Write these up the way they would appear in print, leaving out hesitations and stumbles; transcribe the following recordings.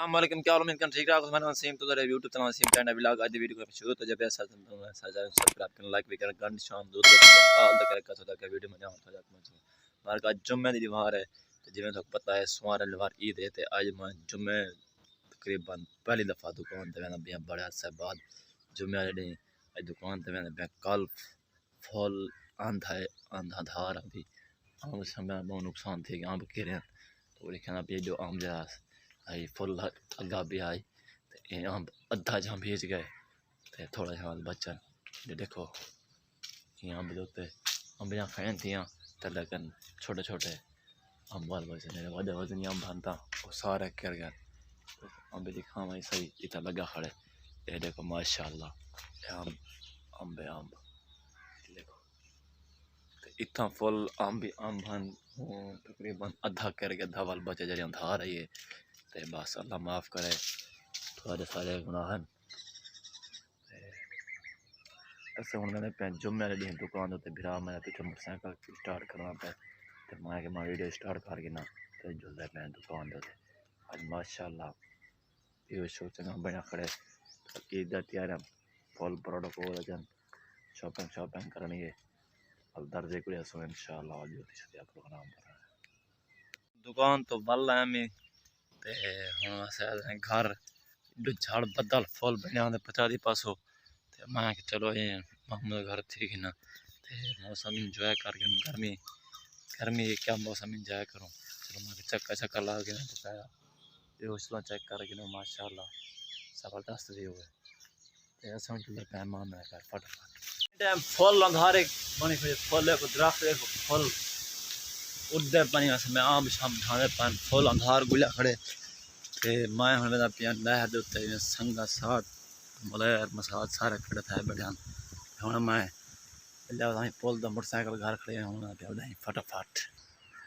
السلام علیکم، کیا حال ہے؟ ٹھیک ٹھاک میں نسیم تو ذرا یوٹیوب چینل نسیم چینل ولاگ آج ویڈیو کو شروع تو جب ایسا سبسکرائب کرنا لائک بھی کرنا گھنٹی شام دو آل دا کرے کا کہ ویڈیو میں ہو جاتا ہے مار کا جمعہ دی دیوار ہے تے جویں تو پتہ ہے سوار لوار عید ہے تے اج میں جمعہ تقریبا پہلی دفعہ دکان تے میں بڑے عرصے بعد جمعہ دے اج دکان تے میں کل فل آندھا دھار ابھی ہم سمجھ بہت نقصان تھے یہاں پہ رہے تو لکھنا بھی جو آم جہاز آئی فل اگا بھی آئی تے آم ادھا جہاں بھیج گئے تے تھوڑا جہاں بچن یہ دیکھو یہاں بھی دوتے آم جہاں فین تھیاں تے لیکن چھوٹے چھوٹے آم وال بچے وڈے وزنی آم بنتا وہ سارے کر گئے آم بھی دکھا میں صحیح اتنا لگا کھڑے یہ دیکھو ماشاء اللہ آم بے آم دیکھو اتنا فل آم بھی آم بن تقریباً ادھا کر کے ادھا وال بچے جڑے دھا رہی ہے تے بس اللہ معاف کرے تھوڑے سارے گناہ ایسے ہوں میں پہ جمعے والے دن دکان تے بھرا میں پیچھے موٹر سائیکل اسٹارٹ کرنا پہ تے میں کہ میں ویڈیو اسٹارٹ کر کے نا تے جلدے پہ دکان دے اج ماشاء اللہ یہ شو چنگا بنا کھڑے عید دا تیار فل پروٹوکول جن شاپنگ کرنی ہے اب درجے کو سو انشاءاللہ آج ہوتی شدیا پروگرام کرنا ہے دکان تو بل ہے میں تے ہن اسے گھر جھاڑ بدل فل بنیا تے پچا دی پاسو تے میں کہ چلو یہ محمد گھر ٹھیک نا تے موسم انجوائے کر کے گرمی کیا موسم انجوائے کروں چلو میں چکر لا کے پکایا تے اس لا چیک کر کے ماشاءاللہ زبردست ویو ہے تے اساں چلے پیمان میں کر فٹافٹ ٹائم فل اندھارے بنی کھڑے فل کو درخت دیکھو فل اڑدے پانی واسطے میں آم شام ڈھانے پان فل اندھار گلیا کھڑے تے میں ہن ودا پیان نہر دے اوتے سنگا ساتھ ملیر مساد سارے کھڑے تھے بیٹھے ہن میں اللہ پول دا موٹر سائیکل گھر کھڑے ہن پہ ودائی فٹافٹ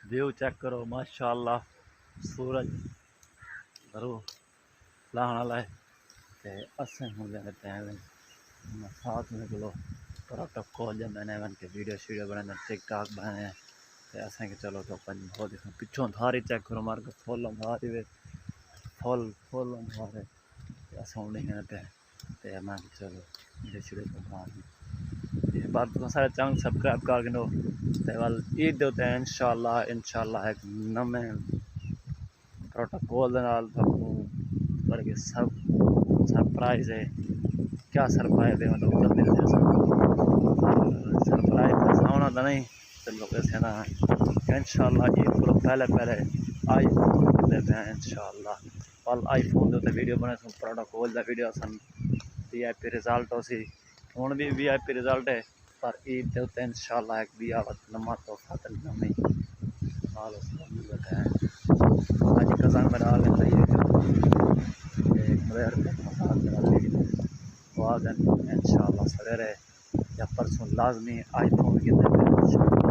ویو چیک کرو ماشاءاللہ سورج کرو لاہن والا ہے تے اسیں ہن دے پین ساتھ میں چلو پروٹوکول جب میں نے بن کے ویڈیو بنانا ٹک ٹاک بنانے تے اسیں کہ چلو تو پن بہت پچھوں دھاری چیک کرو مار کے فل دھاری وے فل دھارے اساں نہیں پہ تے میں چلو ویڈیو بنا بعد تو سارے چینل سبسکرائب کر کے تے ول عید دے تے انشاءاللہ ایک نئے پروٹوکول دے نال پر کے سب سرپرائز ہے کیا سرپرائز ہے مطلب جلدی سرپرائز ہونا تو نہیں چلو ایسے نا انشاءاللہ عید کو پہلے آئی فون دیتے ہیں انشاءاللہ کل آئی فون دے ویڈیو بنے سن پروٹوکول دا ویڈیو سن وی آئی پی رزلٹ ہو سی ہوں بھی وی آئی پی رزلٹ ہے پر عید دے انشاءاللہ ایک بھی آوت لمحہ تحفہ تے نمی مال اس کو مل جاتا ہے آج کزان میرا آ گیا ایک مدیر کے مساعد کرا لی وہ دن انشاءاللہ سڑے رہے یا پرسوں لازمی آئی فون کے دن انشاءاللہ